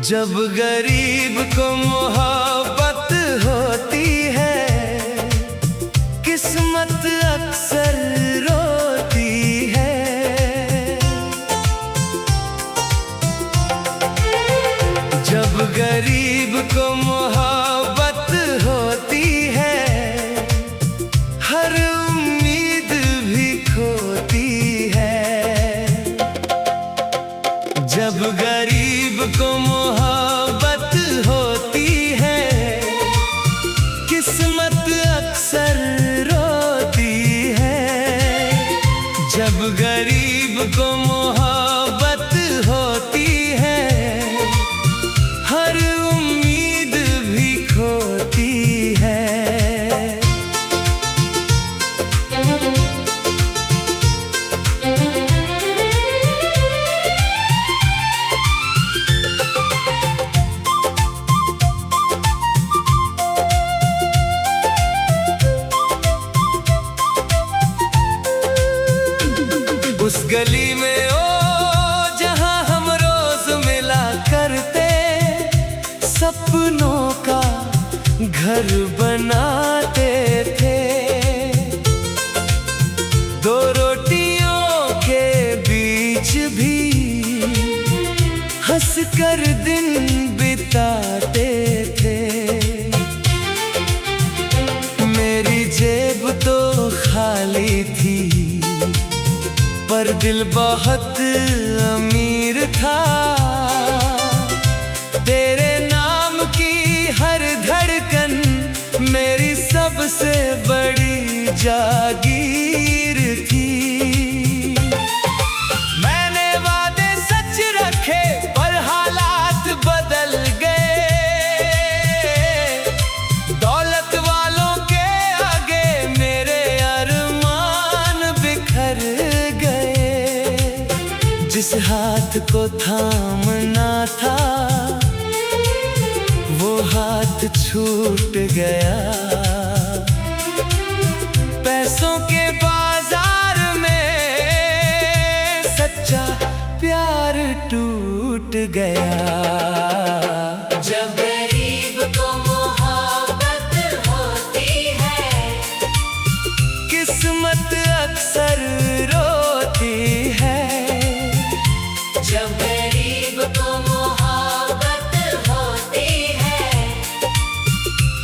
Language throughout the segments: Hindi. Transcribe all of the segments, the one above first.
जब गरीब को मोहब्बत होती है, किस्मत अक्सर रोती है। जब गरीब को मोहब्बत होती है, हर उम्मीद भी खोती है। जब गरीब को मोहब्बत होती है, किस्मत अक्सर रोती है। जब गरीब को मोहब्बत होती है, हर उम्मीद भी खोती है। उस गली में जहां हम रोज मिला करते, सपनों का घर बनाते थे। दो रोटियों के बीच भी हंसकर दिन बिताते थे। मेरी जेब तो खाली थी, पर दिल बहुत अमीर था। तेरे नाम की हर धड़कन मेरी सबसे बड़ी जागीर थी। मैंने वादे सच रखे, पर हालात बदल गए। दौलत वालों के आगे मेरे अरमान बिखर गए। जिस हाथ को थामना था, वो हाथ छूट गया। पैसों के बाजार में सच्चा प्यार टूट गया। जब गरीब को मोहब्बत होती है, किस्मत अक्सर रोती है। जब गरीब को मोहब्बत होती है,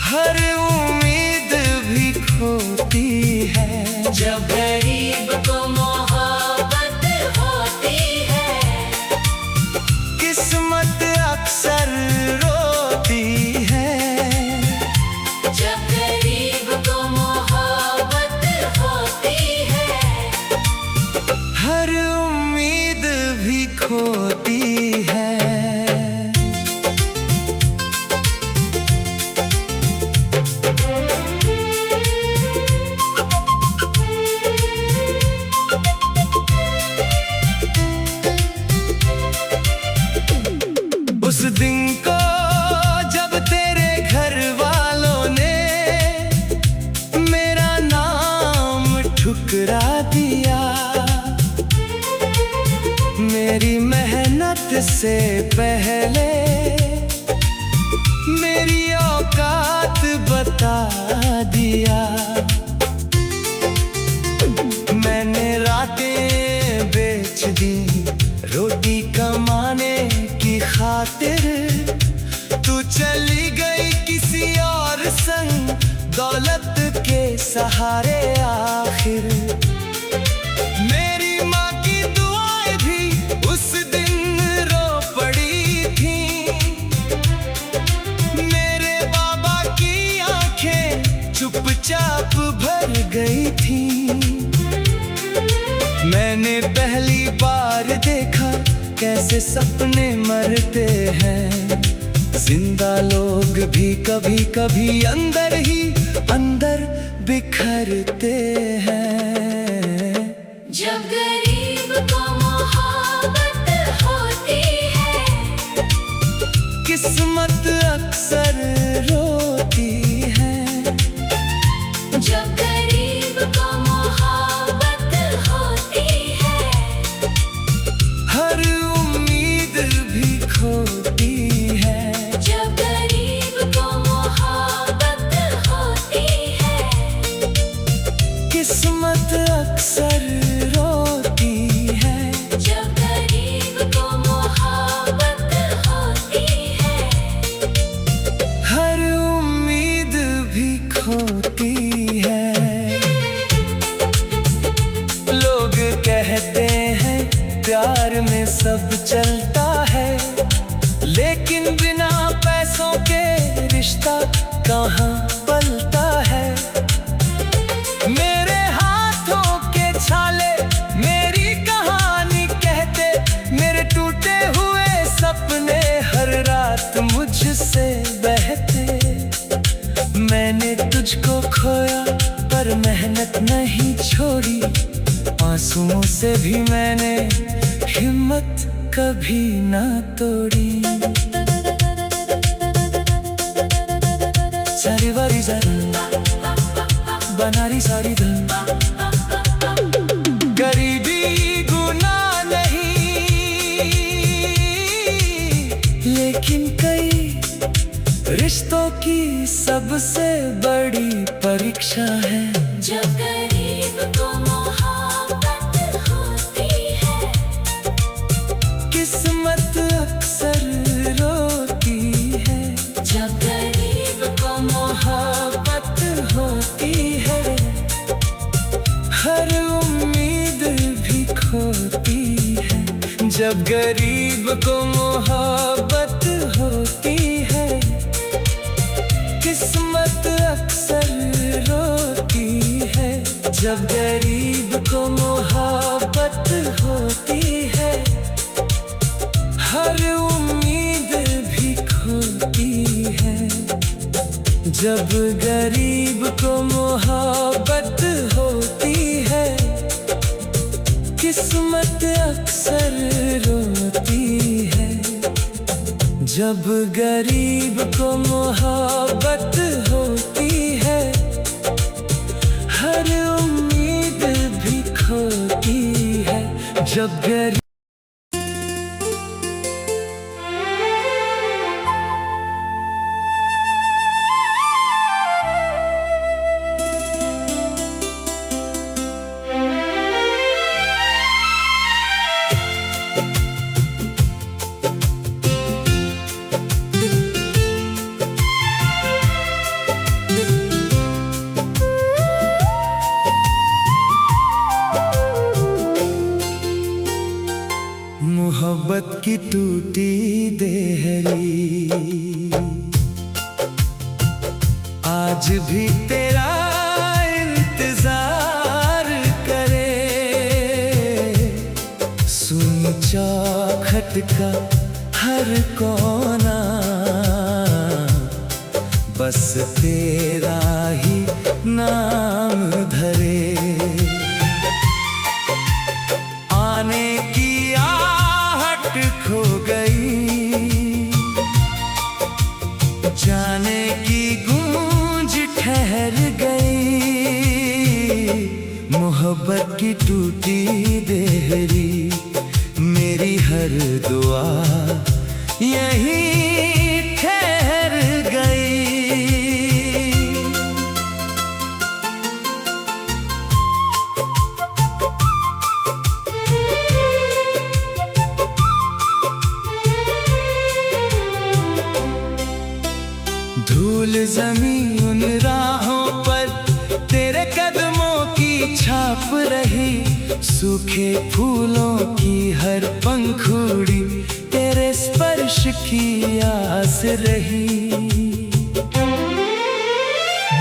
हर उम्मीद भी खोती है। जब गरीब को मोहब्बत होती है, किस्मत अक्सर रोती है। जब गरीब को मोहब्बत होती है, हर उम्मीद भी खोती है। उस दिन को जब तेरे घर वालों ने मेरा नाम ठुकरा दिया, मेरी मेहनत से पहले मेरी औकात बता दिया। मैंने रातें बेच दी रोटी कमाने की खातिर। तू चली गई किसी और संग, दौलत के सहारे आखिर। मेरी माँ की दुआएं भी उस दिन रो पड़ी थी। मेरे बाबा की आंखें चुपचाप भर गई थी। मैंने पहली बार देखा कैसे सपने मरते हैं। जिंदा लोग भी कभी कभी अंदर ही अंदर बिखरते हैं। जब गरीब को मोहब्बत होती है, किस्मत अक्सर रोती है। जब गरीब को मोहब्बत होती है, हर उम्मीद भी खोती में सब चलता है, लेकिन बिना पैसों के रिश्ता कहाँ पलता है। मेरे हाथों के छाले मेरी कहानी कहते, मेरे टूटे हुए सपने हर रात मुझसे बहते। मैंने तुझको खोया पर मेहनत नहीं छोड़ी, आंसुओं से भी मैंने हिम्मत कभी ना तोड़ी। सारी वारी बनारी सारी धन, गरीबी गुनाह नहीं, लेकिन कई रिश्तों की सबसे बड़ी परीक्षा है। जब गरीब को मोहब्बत होती है, किस्मत अक्सर रोती है। जब गरीब को मोहब्बत होती है, हर उम्मीद भी खोती है। जब गरीब को मोहब्बत होती है, किस्मत अक्सर रोती है। जब गरीब को मोहब्बत होती है, हर उम्मीद भी खोती है। जब गरीब को मोहब्बत होती है, किस्मत अक्सर रोती है। जब गरीब को मोहब्बत होती है, हर उम्मीद भी खोती है। जब गरीब मोहब्बत की टूटी देहरी आज भी तेरा इंतजार करे। सुन चौखट का हर कोना, बस तेरा ही नाम धरे। आने की खो गई, जाने की गूंज ठहर गई। मोहब्बत की टूटी देहरी, मेरी हर दुआ यहीं ठहर गई। धूल ज़मीं उन राहों पर तेरे कदमों की छाप रही। सूखे फूलों की हर पंखुड़ी तेरे स्पर्श की आस रही।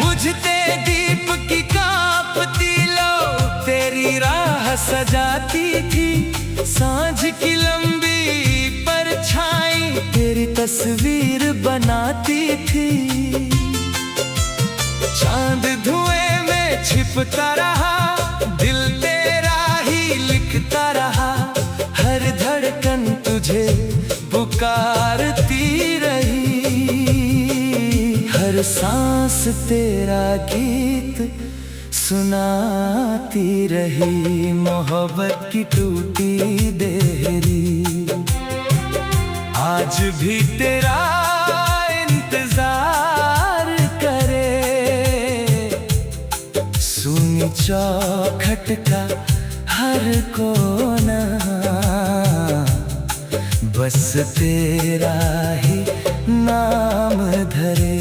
बुझते दीप की कांपती लो तेरी राह सजाती थी। सांझ की लंबी परछाई तेरी तस्वीर बनाती थी। चांद धुएं में छिपता रहा, दिल तेरा ही लिखता रहा। हर धड़कन तुझे पुकारती रही, हर सांस तेरा गीत सुनाती रही। मोहब्बत की टूटी देहरी आज भी तेरा इंतजार करे। सुनी चौखट का हर कोना, बस तेरा ही नाम धरे।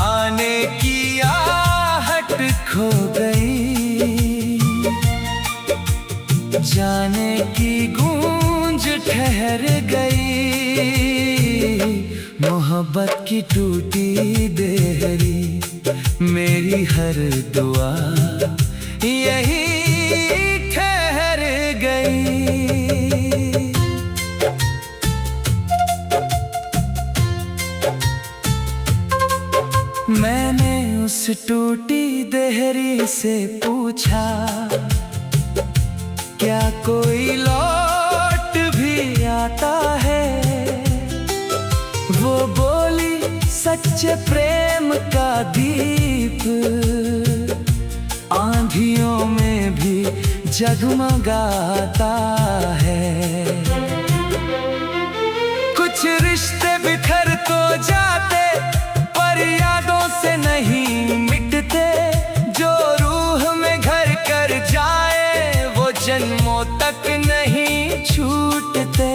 आने की आहट खो गई, जाने की गूंज ठहर गई, मोहब्बत की टूटी देहरी, मेरी हर दुआ यही ठहर गई। मैंने उस टूटी देहरी से पूछा, क्या कोई लौट भी आता है? वो बोली, सच्चे प्रेम का दीप आंधियों में भी जगमगाता है। कुछ रिश्ते बिखर तो जाते, पर यादों से नहीं मिटते। जो रूह में घर कर जाए, वो जन्मों तक नहीं छूटते।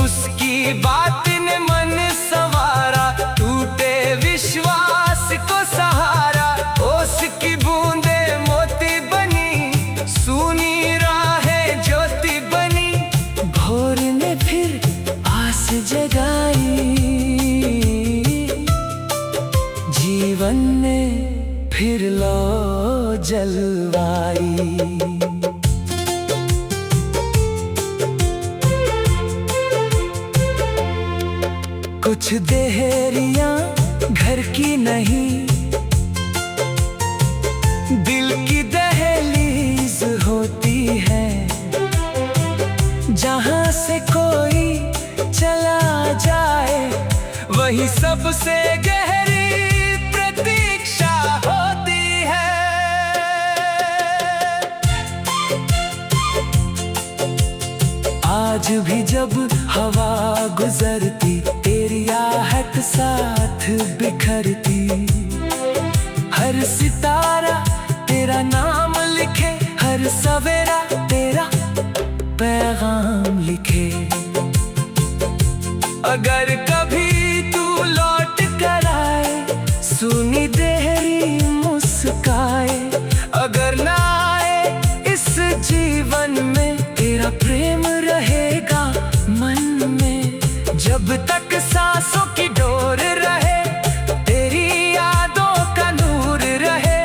उसकी बात ने मन संवारा, टूटे विश्वास को सहारा। ओस की बूंदे मोती बनी, सूनी राहें ज्योति बनी। भोर ने फिर आस जगाई, जीवन ने फिर लो जलवाई। कुछ देहरियां घर की नहीं, दिल की दहलीज होती है। जहां से कोई चला जाए, वही सबसे गहरी प्रतीक्षा होती है। आज भी जब हवा गुजरती, तेरी आहट साथ बिखरती। हर सितारा तेरा नाम लिखे, हर सवेरा तेरा पैगाम लिखे। अगर कभी तू लौट कर आए, सुनी देहरी मुस्काए। अगर ना आए इस जीवन में, तेरा प्रेम रहेगा मन में। जब तक सांसों की डोर रहे, तेरी यादों का नूर रहे।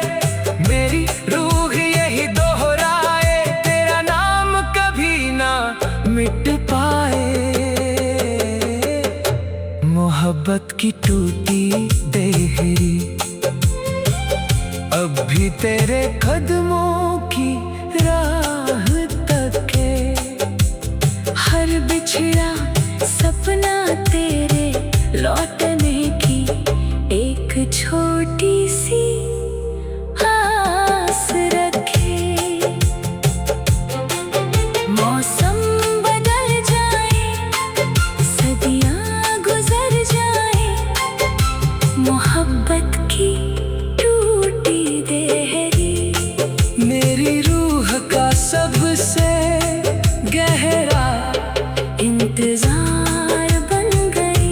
मेरी रूह यही दोहराए, तेरा नाम कभी ना मिट पाए। मोहब्बत की टूटी देहरी अब भी तेरे कदमों की राह तके। हर बिछड़ा सपना तेरे लौटने की, एक छोटी सी आस रखे। मौसम बदल जाए, सदियां गुजर जाए, मोहब्बत की टूटी देहरी मेरी रूह का सबसे गहरा इंतजार बन गई।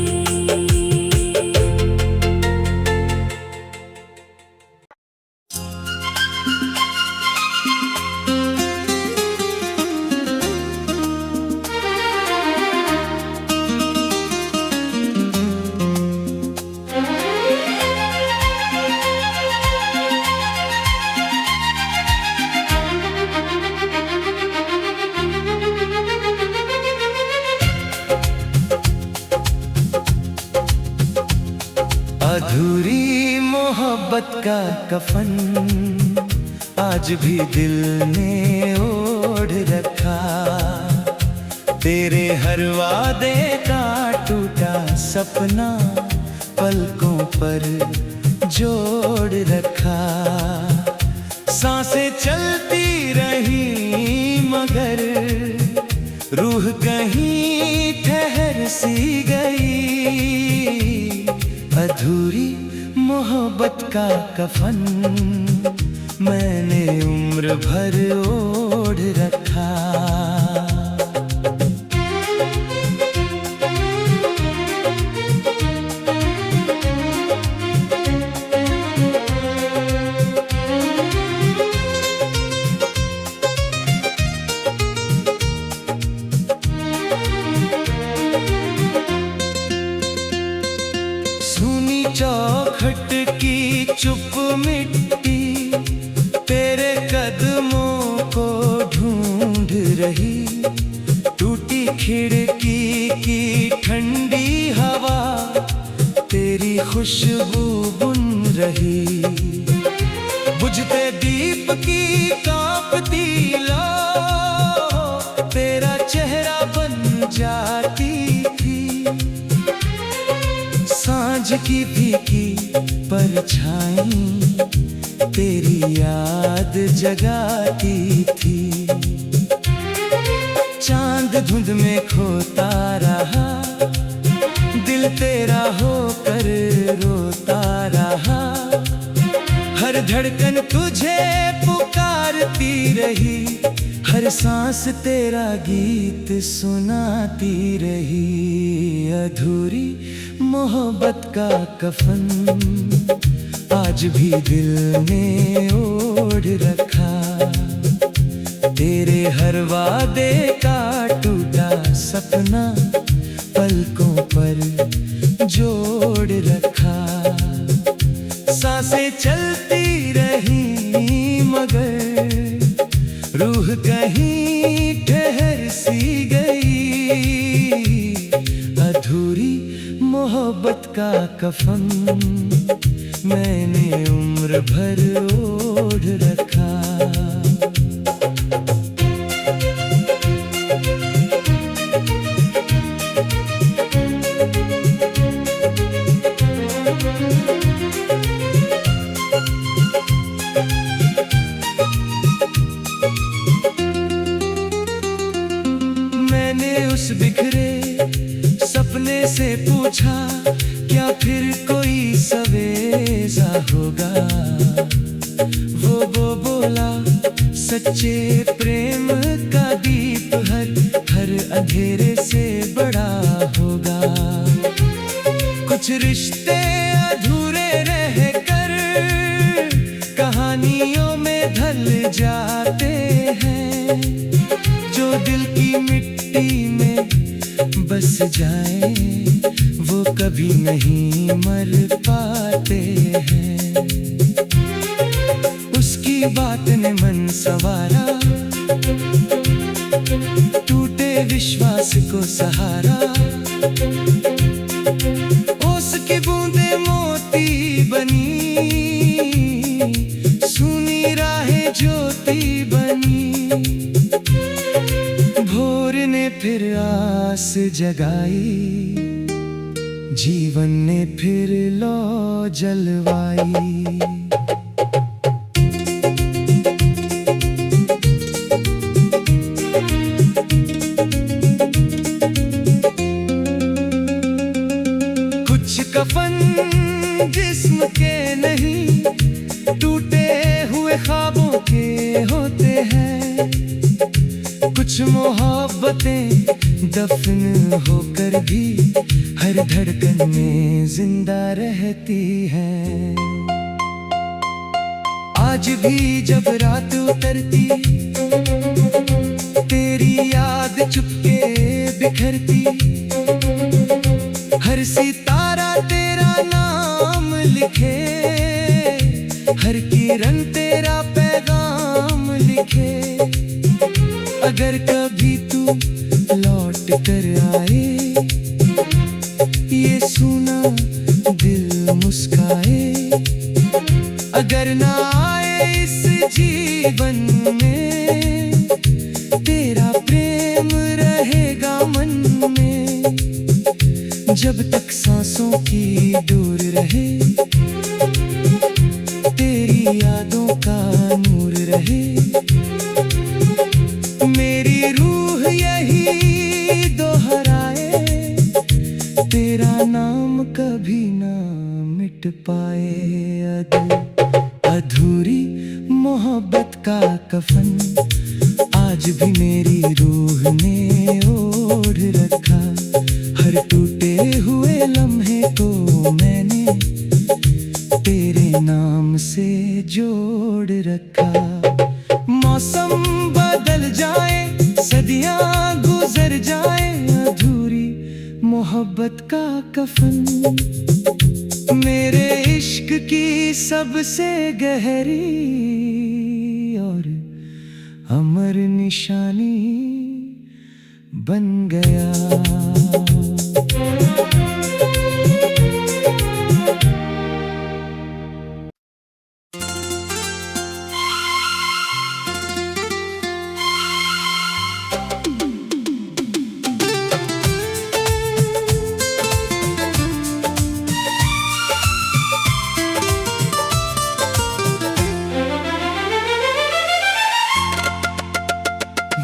अधूरी मोहब्बत का कफन आज भी दिल ने ओढ़ रखा। तेरे हर वादे का टूटा सपना पलकों पर जोड़ रखा। सांसें चलती रही मगर रूह कहीं ठहर सी गई। अधूरी मोहब्बत का कफन मैंने उम्र भर ओढ़ रखा। खटकी चुप मिट्टी तेरे कदमों को ढूंढ रही, टूटी खिड़की की ठंडी हवा तेरी खुशबू बुन रही। बुझते दीप की कांपती लौ तेरा चेहरा बन जाती थी। सांझ की फीकी परछाई तेरी याद जगाती थी। चांद धुंध में खोता रहा, दिल तेरा होकर रोता रहा। हर धड़कन तुझे पुकारती रही, हर सांस तेरा गीत सुनाती रही। अधूरी मोहब्बत का कफन आज भी दिल ने ओढ़ रखा। तेरे हर वादे का टूटा सपना पलकों पर जोड़ रखा। सांसें चलती रही मगर रूह कहीं ठहर सी गई। अधूरी मोहब्बत का कफन मैंने उम्र भर ओढ़ रखा। मैंने उस बिखरे सपने से पूछा, क्या फिर कोई सवेरा होगा? वो बोला, सच्चे प्रेम का दीप हर अंधेरे से बड़ा होगा। कुछ रिश्ते अधूरे रह कर कहानियों में ढल जाते हैं। जो दिल की मिट्टी में बस जाए वो कभी नहीं मर पाते हैं। उसकी बात ने मन संवारा, टूटे विश्वास को सहारा। ओस की बूंदे मोती बनी, सुनी राहें ज्योति बनी। भोर ने फिर आस जगाई, जीवन ने फिर लौ जलवाई। कुछ कफन जिस्म के नहीं, टूटे हुए ख्वाबों के होते हैं। कुछ मोहब्बतें दफन होकर भी हर धड़कन में जिंदा रहती हैं। आज भी जब रात उतरती तेरी याद चुपके बिखरती। हर सितारा तेरा नाम लिखे, हर किरण तेरा पैगाम लिखे। अगर कभी तू लौट कर आए, ये सुना दिल मुस्काए। अगर ना आए इस जीवन में, तेरा प्रेम रहेगा मन में। जब तक सांसों की डोर रहे, तेरी यादों का नूर रहे। मेरी रूह यही दोहराए, तेरा नाम कभी ना मिट पाए। अधूरी मोहब्बत का कफन आज भी मेरी रूह ने ओढ़ रखा। हर टूटे हुए लम्हे को मैंने तेरे नाम से जोड़ रखा। मौसम बदल जाए, सदियां गुजर जाए, अधूरी मोहब्बत का कफन मेरे इश्क की सबसे गहरी और अमर निशानी बन गया।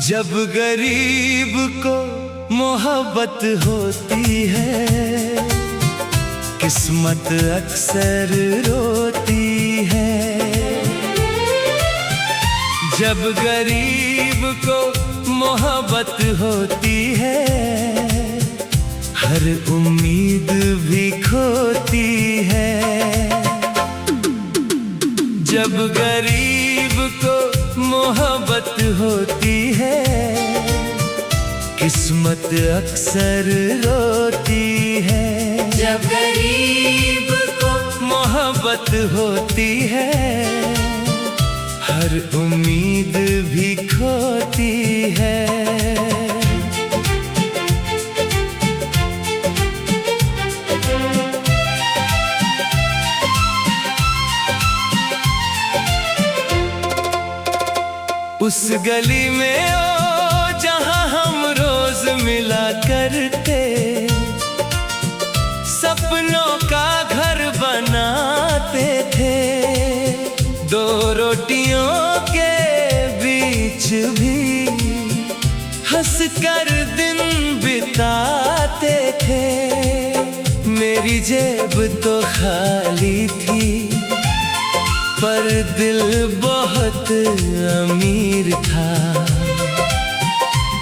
जब गरीब को मोहब्बत होती है, किस्मत अक्सर रोती है। जब गरीब को मोहब्बत होती है, हर उम्मीद भी खोती है। जब गरीब को मोहब्बत होती है, किस्मत अक्सर रोती है। जब गरीब को मोहब्बत होती है, हर उम्मीद भी खोती है। उस गली में ओ जहां हम रोज मिला करते, सपनों का घर बनाते थे। दो रोटियों के बीच भी हंसकर दिन बिताते थे। मेरी जेब तो खाली थी, पर दिल बहुत अमीर था।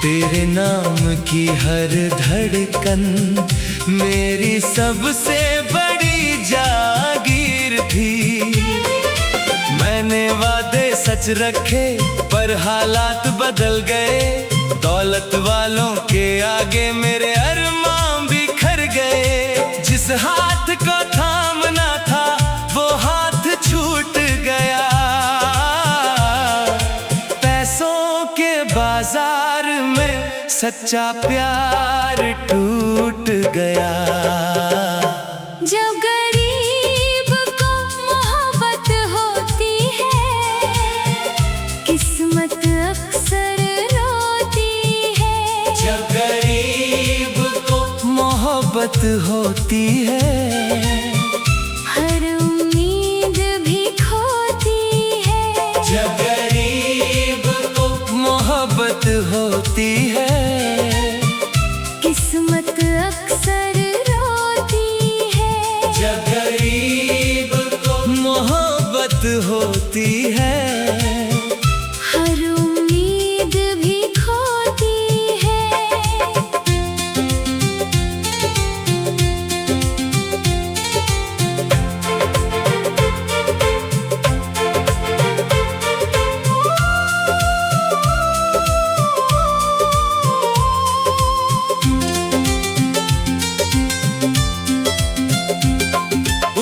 तेरे नाम की हर धड़कन मेरी सबसे बड़ी जागीर थी। मैंने वादे सच रखे, पर हालात बदल गए। दौलत वालों के आगे मेरे अरमान बिखर गए। जिस हाथ को थामना था, वो हाथ छूट गया। पैसों के बाजार में सच्चा प्यार टूट गया। जब गरीब को मोहब्बत होती है, किस्मत अक्सर रोती है। जब गरीब को मोहब्बत होती है, हर उम्मीद भी खोती है। जब गरीब को मोहब्बत होती है, किस्मत अक्सर रोती है। जब गरीब को मोहब्बत होती है, हर उम्मीद भी खोती है।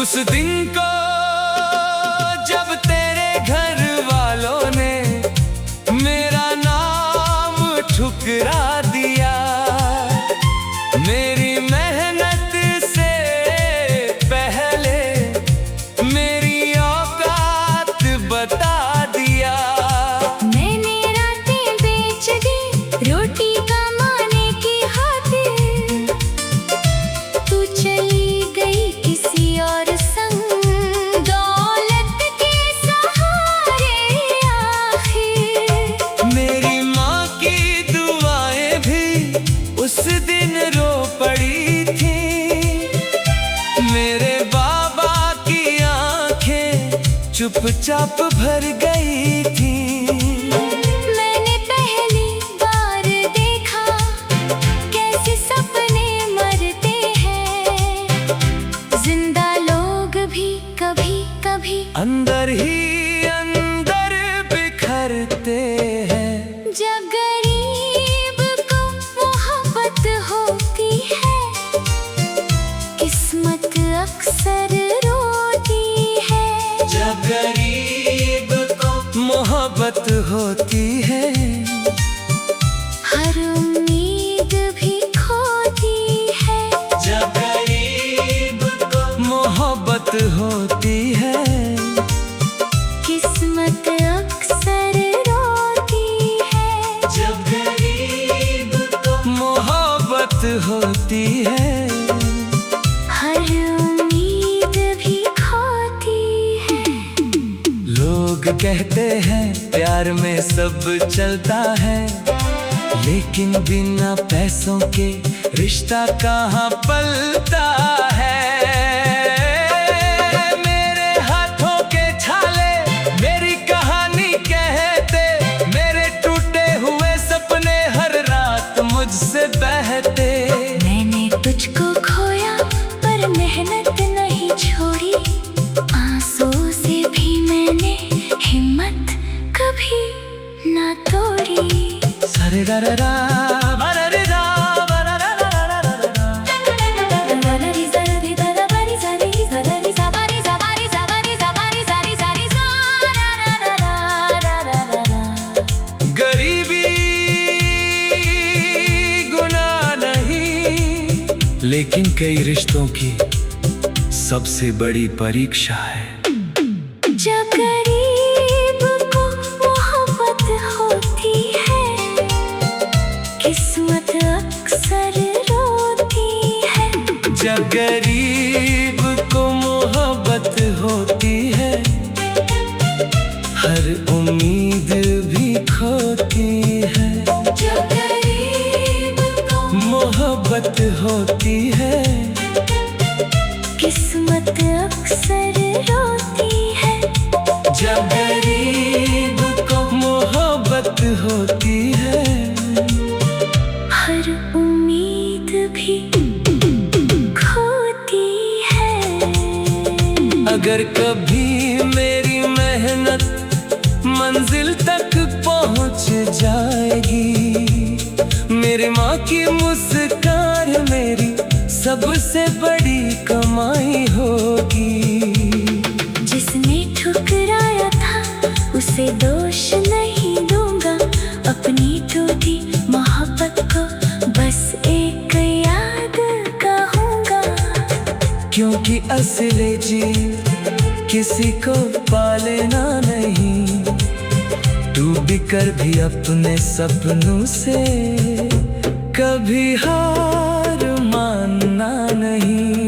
उस दिन को जब तेरे घर वालों ने मेरा नाम ठुकरा दिया, मेरी मेहनत से पहले मेरी औकात बता दिया। मैंने रातें बेच दी रोटी कमाने की खातिर। तू चली गई किसी और संग, दौलत के सहारे आखिर। मेरी माँ की दुआएं भी उस दिन रो पड़ी थी। मेरे बाबा की आंखें चुपचाप भर गई थी। मैंने पहली बार देखा कैसे सपने मरते हैं। जिंदा लोग भी कभी कभी अंदर ही अंदर बिखरते हैं। जब गरीब को मोहब्बत होती है, किस्मत अक्सर होती है, हर उम्मीद भी खोती है। जब गरीब को मोहब्बत होती है, किस्मत अक्सर रोती है। जब गरीब को मोहब्बत होती है, हर उम्मीद भी खोती है। लोग कहते हैं प्यार में सब चलता है, लेकिन बिना पैसों के रिश्ता कहाँ पलता है। मेरे हाथों के छाले मेरी कहानी कहते, मेरे टूटे हुए सपने हर रात मुझसे बहते। मैंने तुझको खोया पर मेहनत नहीं छोड़ी, आंसू से भी मैंने हिम्मत कभी ना तोड़ी। सारे रा रा रा रा रे रा रा रा रा रा रा रा। गरीबी गुनाह नहीं, लेकिन कई रिश्तों की सबसे बड़ी परीक्षा है। जब गरीब को मोहब्बत होती है, किस्मत अक्सर रोती है। जब गरीब को मोहब्बत होती है, हर उम्मीद भी खोती है। जब गरीब को मोहब्बत होती है, किस्मत अक्सर रोती है। जब गरीब को मोहब्बत होती है, हर उम्मीद भी खोती है। अगर कभी मेरी मेहनत मंजिल तक पहुंच जाएगी, मेरी माँ की मुस्कान मेरी सबसे बड़ी कमाई होगी। जिसने ठुकराया था उसे दोष नहीं दूंगा, अपनी टूटी मोहब्बत को बस एक याद कहूँगा। क्योंकि असली जीत किसी को पालेना नहीं, डूब कर भी अपने सपनों से कभी हार मानना नहीं।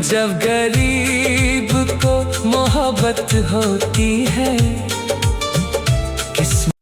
जब गरीब को मोहब्बत होती है, किस्मत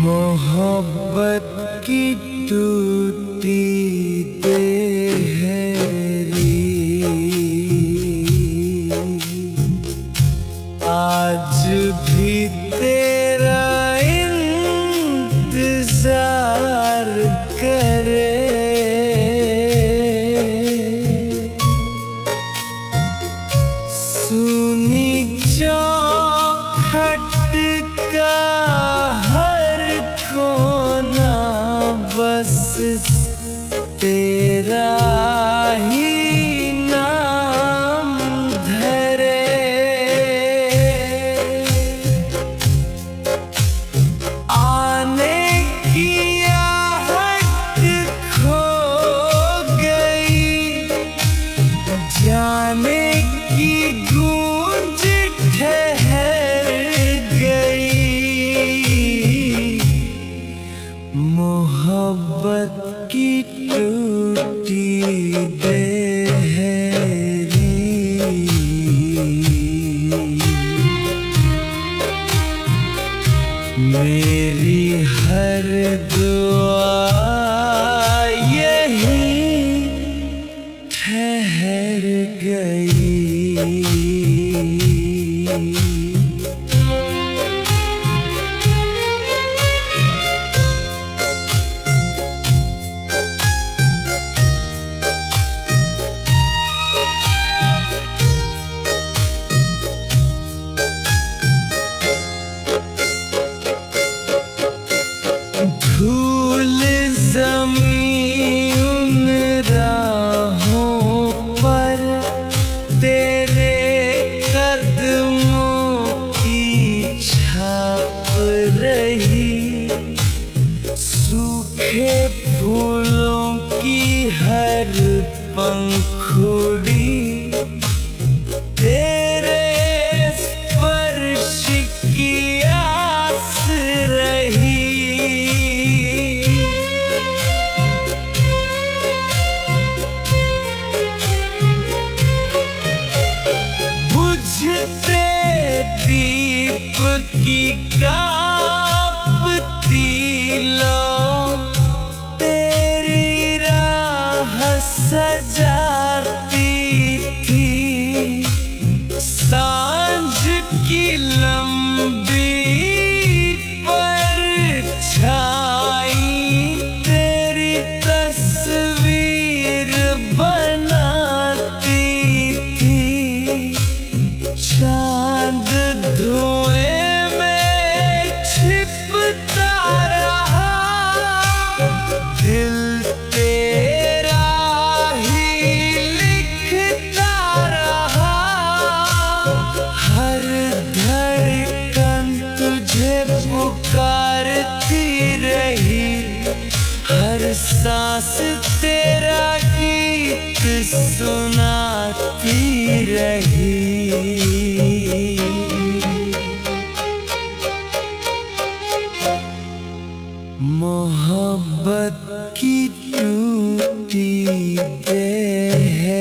मोहब्बत की टूटी देहरी आज भी तेरा इंतजार करे। सुनी चौखट का हर कोना बस तेरा ही नाम धरे। आने की आहट खो गई, जाने की गूंज ठहर गई, मोहब्बत की टूटी देहरी। मेरी हर दुआ यही ठहर गई। धूल ज़मीं उन राहों पर तेरे कदमों की छाप रही, सूखे फूलों की हर पंखुड़ी तेरे स्पर्श की आस रही। बुझते दीप की कांपती लौ तेरी राह सजाती थी, सांझ की लंबी परछाई तेरी तस्वीर बनाती थी। चांद धुएं में छिपता रहा, दिल तेरा ही लिखता रहा। हर धड़कन तुझे पुकारती रही, हर सांस तेरा गीत सुनाती रही। मोहब्बत की टूटी देहरी,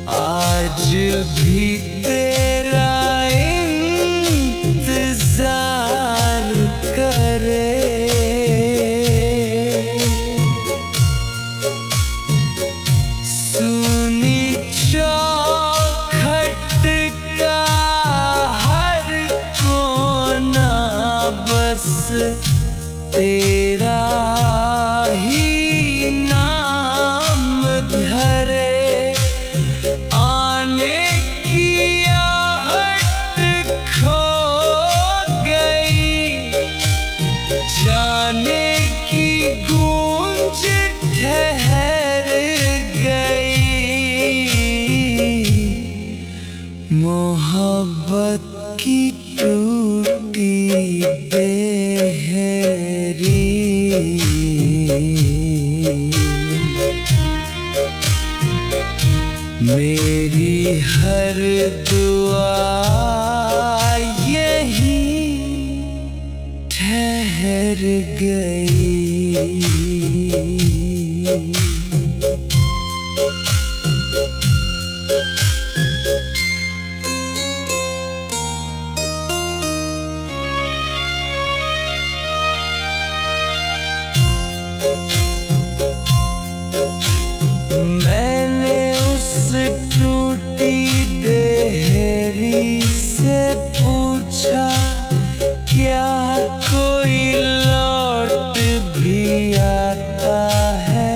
आज भी तेरा इंतजार करे। सुनी चौखट का हर कोना बस तेरा ही नाम धरे। आने की आहट खो गई, जाने की गूंज ठहर गई। मोहब्बत की टूटी देहरी, मेरी हर दुआ यही ठहर गई। मैंने उस टूटी देहरी से पूछा, क्या कोई लौट भी आता है?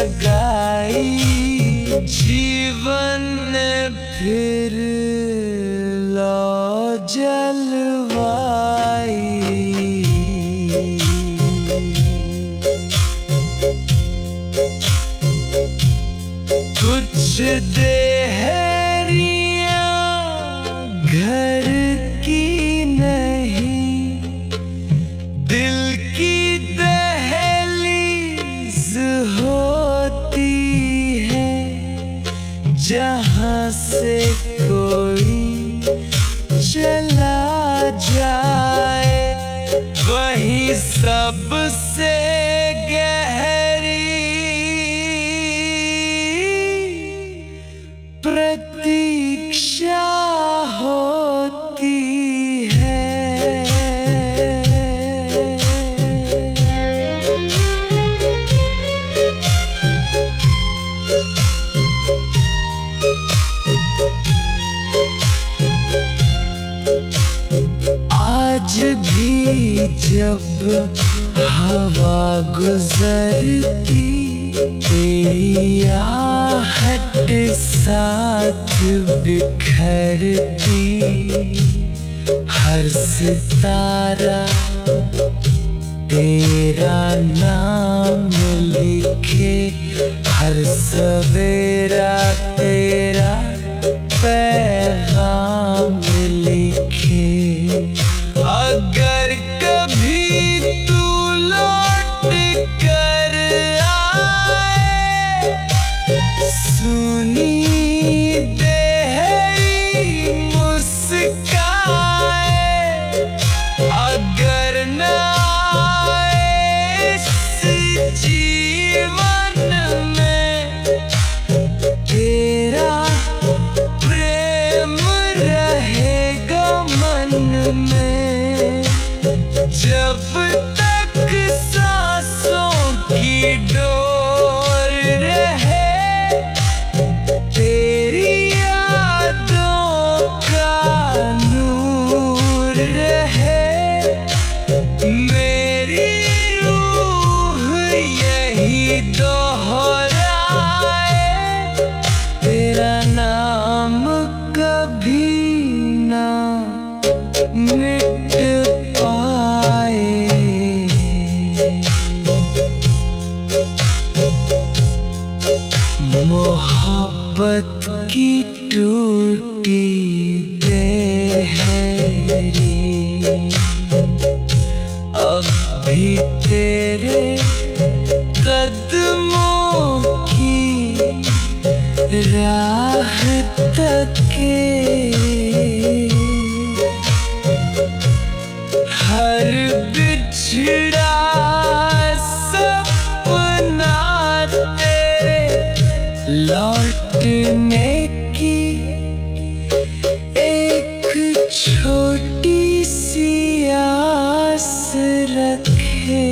जगाई, जीवन ने फिर लौ जलवाई। कुछ देहरियां घर की नहीं, दिल की दहलीज होती है, जहाँ से कोई चला जाए वही सबसे गहरी प्रतीक्षा होती है। आज भी जब हवा गुजरती, तेरी आहट साथ बिखरती, हर सितारा तेरा नाम लिखे, हर सवेरा तेरा पैगाम लिखे। अगर कभी तू लौट कर आए, सुनी देहरी मुस्काए, अगर न आए इस जीवन में, तेरा प्रेम रहेगा मन में। जब तक सांसों की डोर रहे, तेरी यादों का नूर रहे, मेरी रूह यही दोहराए, तेरा नाम कभी ना मिट पाए। मोहब्बत की टूटी देहरी अब भी तेरे कदमों की राह तके, हर बिछड़ा सपना तेरे लौटने की एक छोटी सी आस रखे।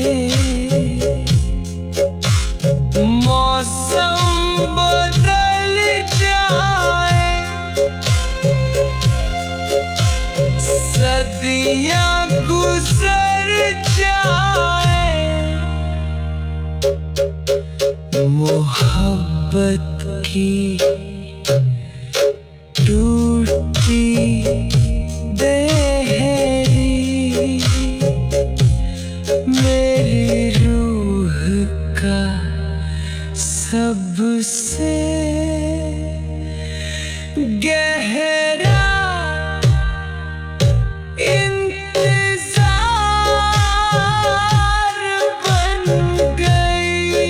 मौसम बदल जाए, सदियां गुजर जाए, मोहब्बत की टूटी देहरी मेरी रूह का सबसे गहरा इंतजार बन गई।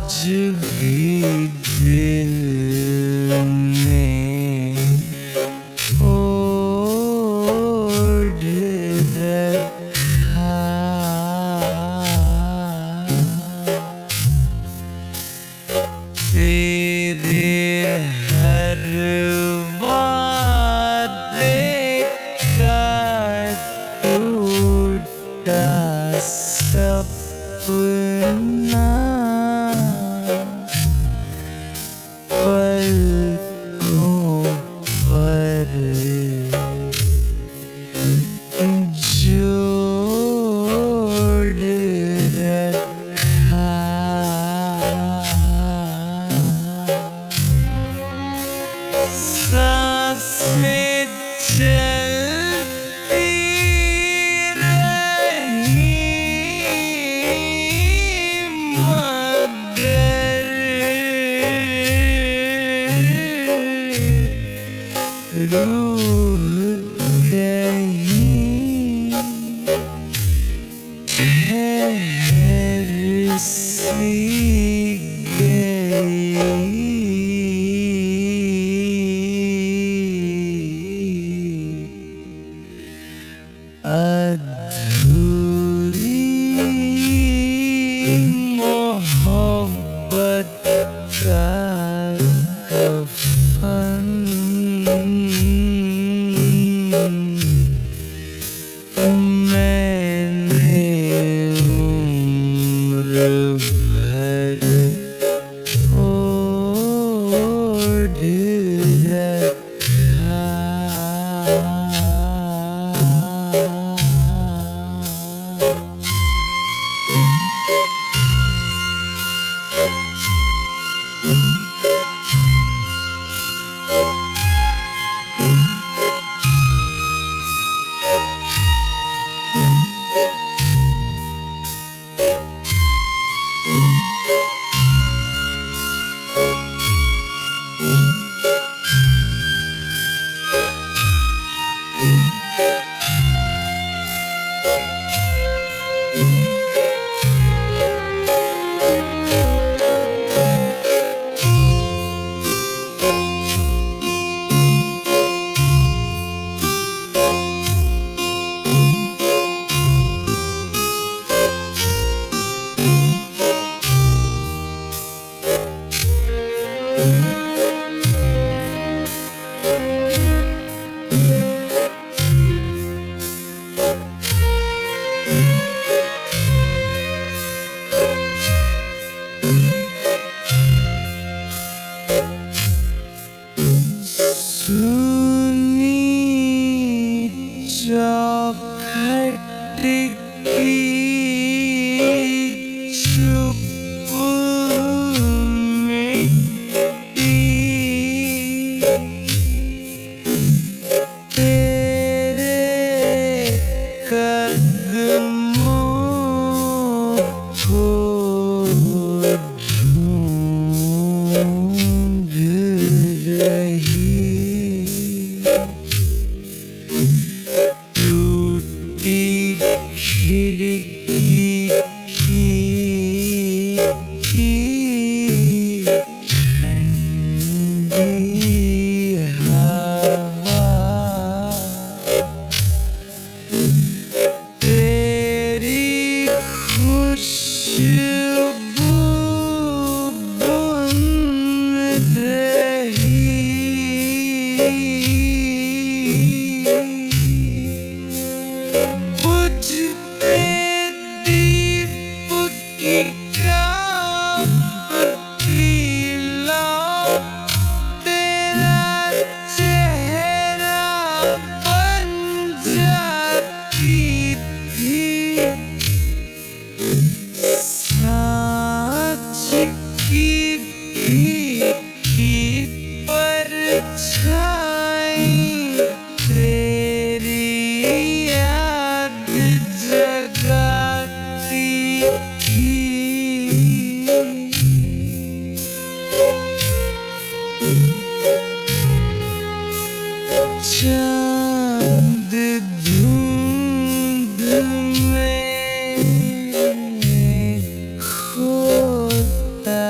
आज भी दिल में ओढ़ रखा। तेरे हर वादे का टूटा सपना पलकों पर जोड़ रखा। सांस में चलती रही मगर रूह कहीं ठहर सी अधूरी मोहब्बत का कफन मैंने उम्र भर ओढ़ सुनी चौखट की चुप मिट्टी तेरे कदमों को ढूंढ रही। टूटी खिड़की की ठंडी हवा तेरी खुशबू बुन रही। बुझते दीप की पतीला तेरा चेहरा बन जाती थी। सांच की फीकी परछाई तेरी याद जगाती थी। चांद धुंध में खोता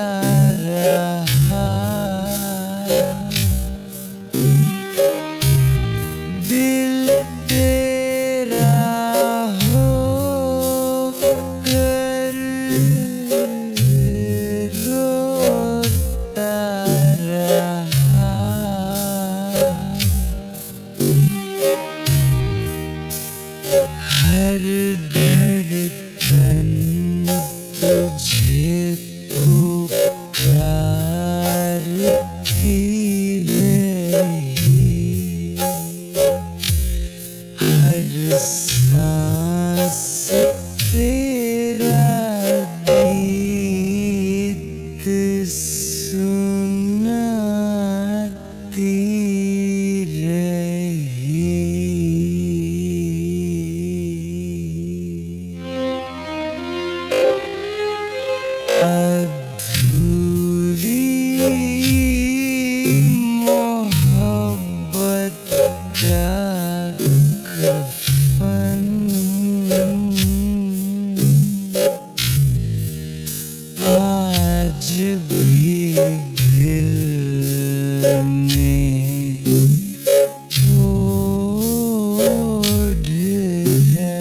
भी दिल में ओढ़ है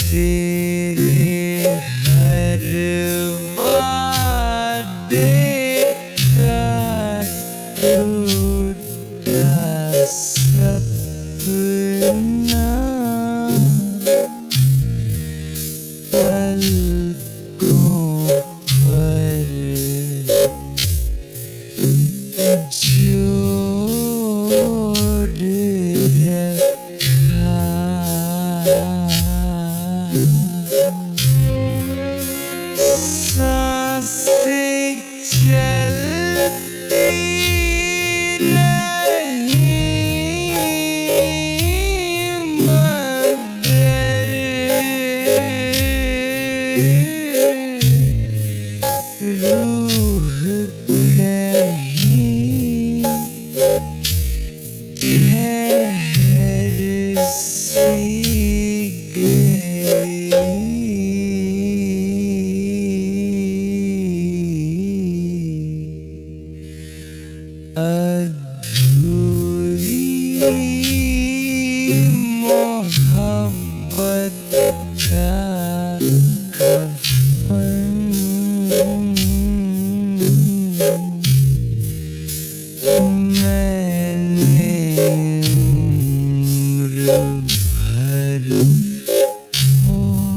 तेरे हर वादे का टूटा सपना पलकों पर जोड़ है सांसें चलती नहीं मगर रूह कहीं ठहर सी अधूरी मोहब्बत का कफन मैंने उम्र भर ओढ़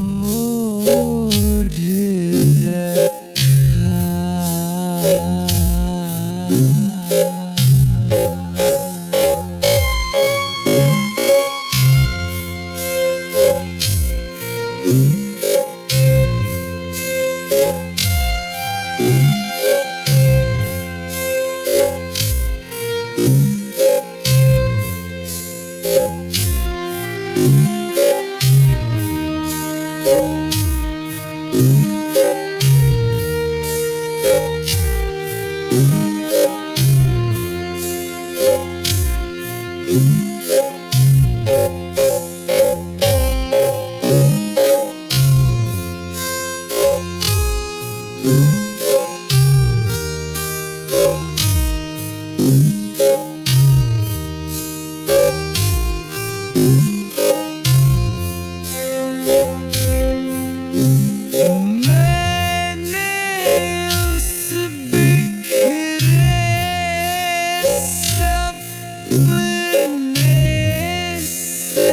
मैंने उस बिखरे सपने से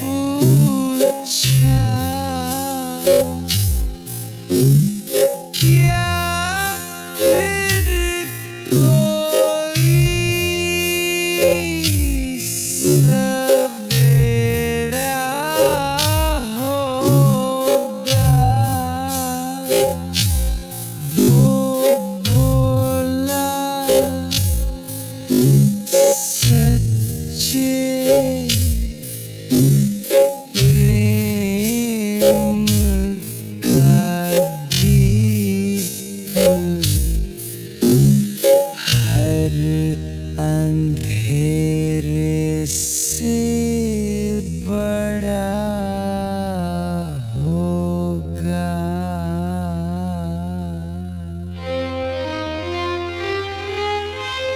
पूछा क्या फिर कोई सवेरा होगा वो बोला सच्चे प्रेम का गीत हर अंधेरे से बड़ा होगा।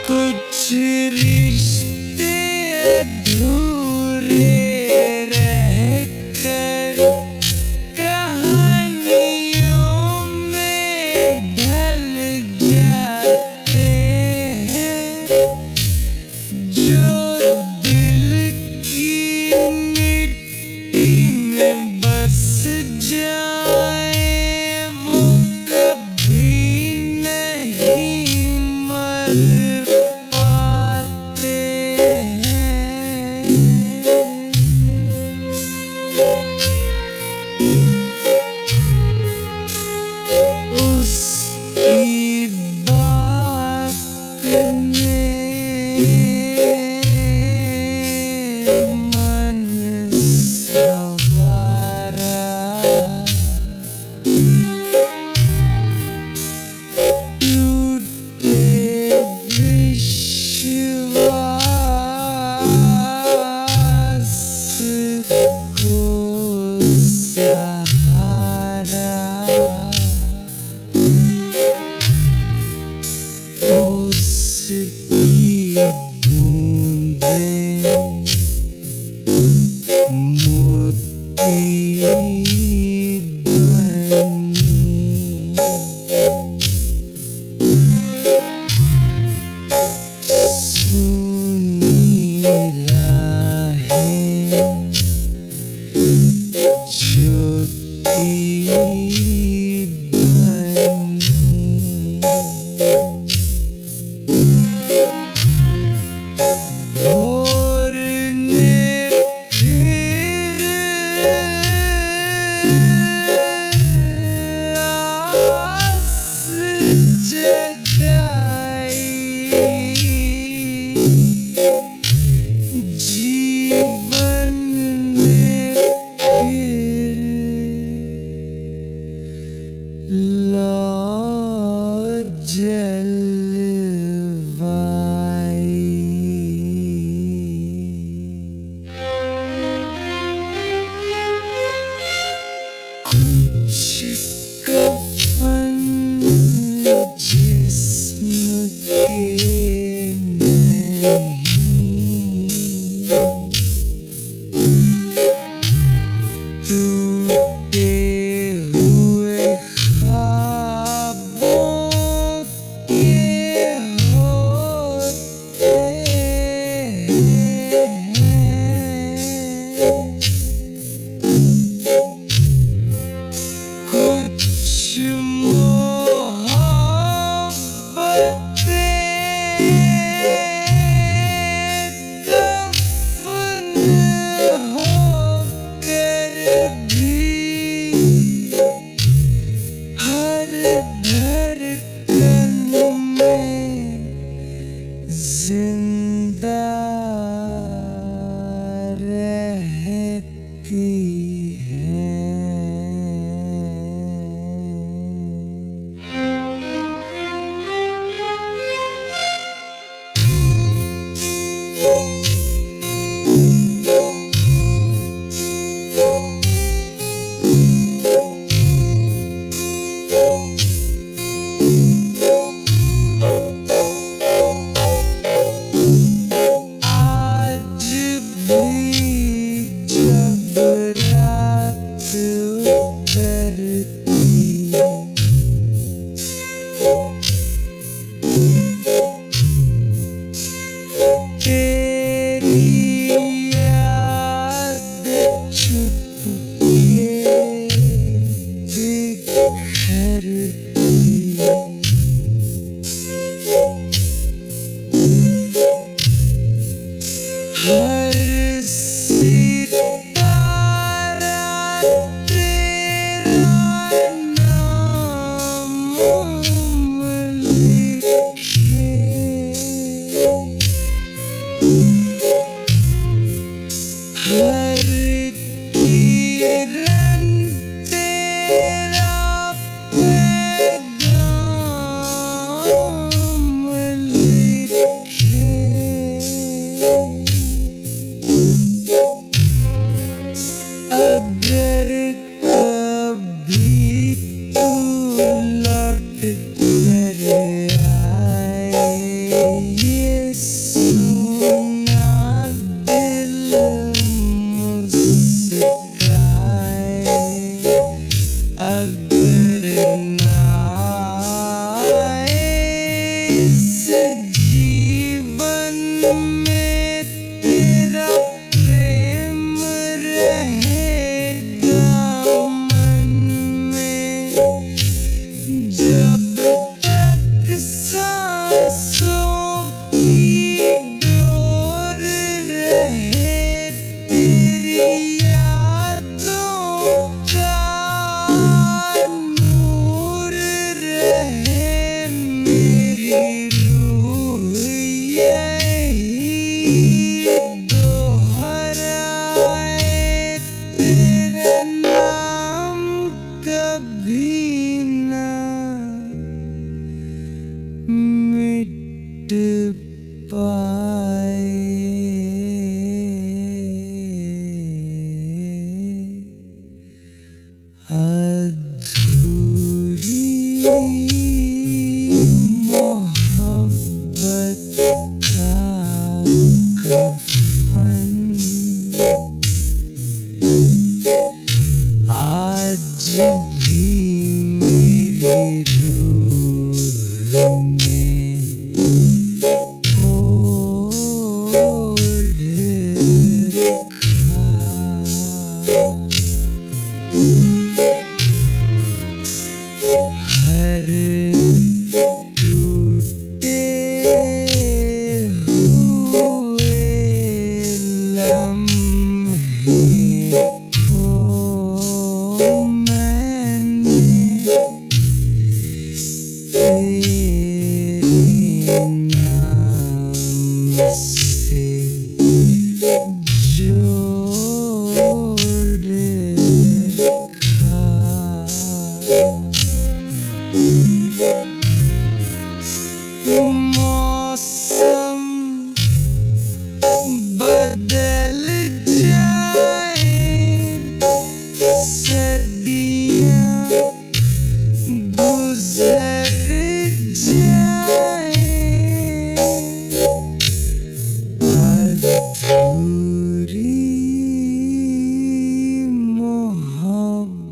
कुछ रिश्ते अधूरे रहकर कहानियों में ढल जाते हैं जो दिल की मिट्टी में बस जाए वो कभी नहीं मर पाते हैं। उसकी बात ने मन संवारा टूटे विश्वास को मौसम बदल जाए, सर्दियाँ गुजर जाए, अधूरी मोहब्बत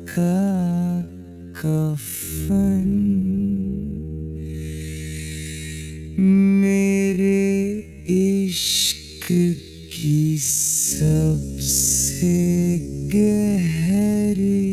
का कफन मेरे इश्क की सबसे गहरी